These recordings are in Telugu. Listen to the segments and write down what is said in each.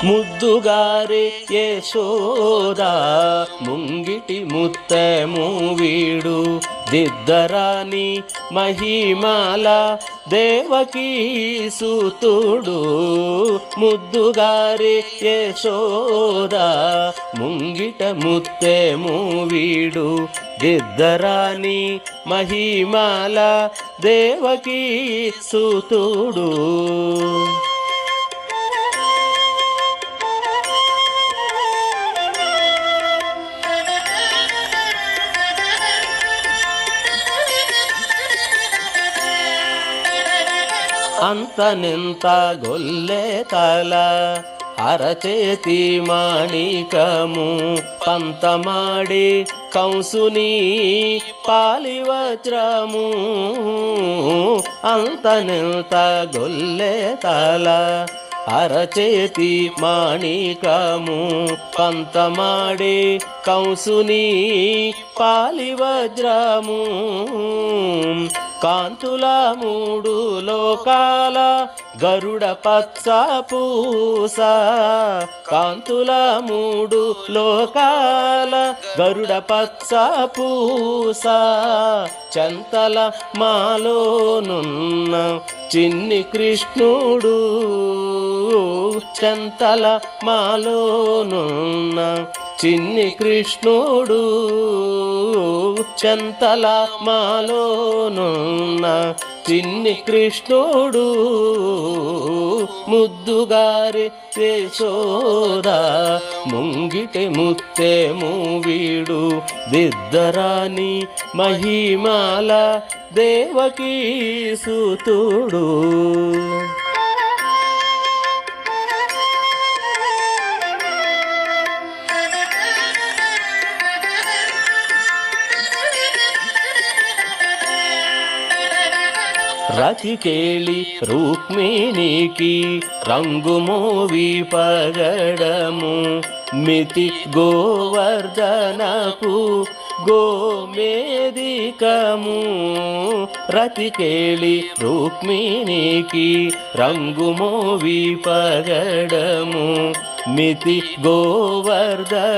ముద్దుగారే యశోద ముంగిటి ముత్తెము వీడు దిద్దరాని మహిమాల దేవకీ సుతుడు ముద్దుగారే యశోద ముంగిట ముత్తెము వీడు దిద్దరాని మహిమాల దేవకీ సుతుడు అంతనెంత గొల్లె తల అరచేతి మాణికము పంతమాడి కంసుని పాలివజ్రము అంతనెంత గొల్లె తల అరచేతి మాణికము పంతమాడి కంసుని పాలివజ్రము కాంతుల మూడు లోకాల గరుడ పచ్చ పూస కాంతుల మూడు లోకాల గరుడ పచ్చ పూస చంతల మాలోనున్న చిన్ని కృష్ణుడు చంతల మాలోనున్న చిన్ని కృష్ణుడు చంతల మాలోనున్న చిన్ని కృష్ణుడు ముద్దుగారే యశోద ముంగిటి ముత్తెము వీడు దిద్దరాని మహిమాల దేవకీ సుతుడు రతికేళి రుక్మిణికి రంగుమోవి పగడము మితి గోవర్ధనకు గోమేదికము రతికేళి రుక్మిణికి రంగుమోవి పగడము మితి గోవర్ధనకు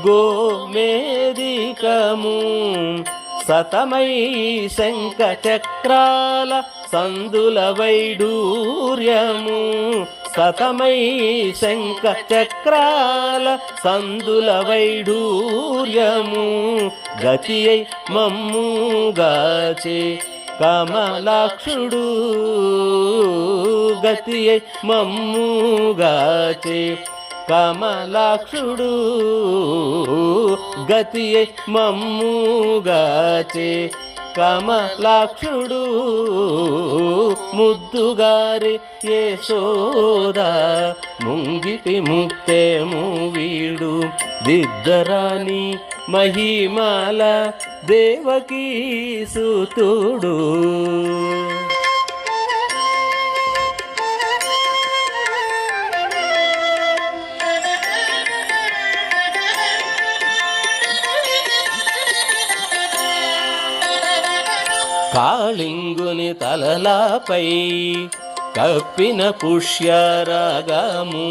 గోమేదికము సతమై శంఖ చక్రాల సందుల వైడూర్యము సతమై శంఖ చక్రాల సందుల వైడూర్యము గతి అయి మమ్ముగాచే కమలాక్షుడు గతి అయి మమ్ముగాచే కమలాక్షుడు గతి మమ్ముగాచే కమలాక్షుడు ముద్దుగారే యశోద ముంగిటి ముత్తెము వీడు దిద్దరాని మహిమాల దేవకీ సుతుడు కాళింగుని తలలాపై కప్పిన పుష్యరాగము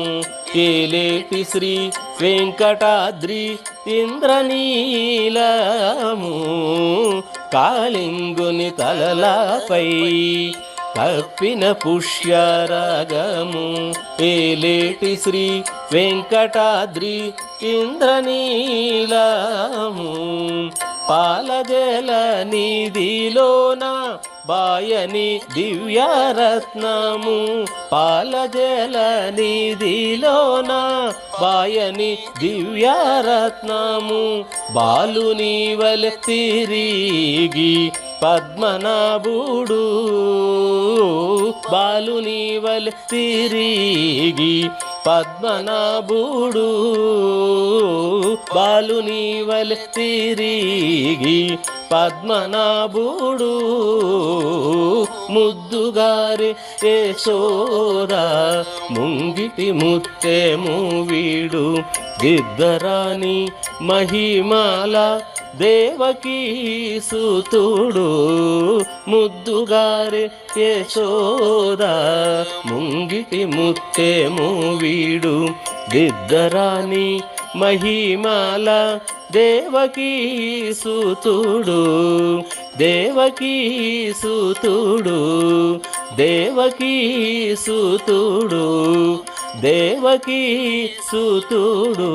ఏలేటి శ్రీ వెంకటాద్రి ఇంద్రనీలము కాళింగుని తలలాపై కప్పిన పుష్యరాగము ఏలేటి శ్రీ వెంకటాద్రి ఇంద్రనీలము పాలజల నిధిలోన బాయని దివ్యరత్నము పాలజల నిధిలోన బాయని దివ్యరత్నము బాలుని వలె తిరిగి పద్మనాభుడు బాలుని వలె తిరిగి పద్మనాభుడు బాలుని వలె తిరిగి పద్మనాభుడు ముద్దుగారి యశోద ముంగిటి ముత్తెము వీడు దిద్దరాని మహిమాల దేవకీ సుతుడు ముద్దుగారి యశోద ముంగిటి ముత్తెము వీడు దిద్దరాని మహిమాల దేవకీ సుతుడు దేవకీ సుతుడు దేవకీ సుతుడు దేవకీ సుతుడు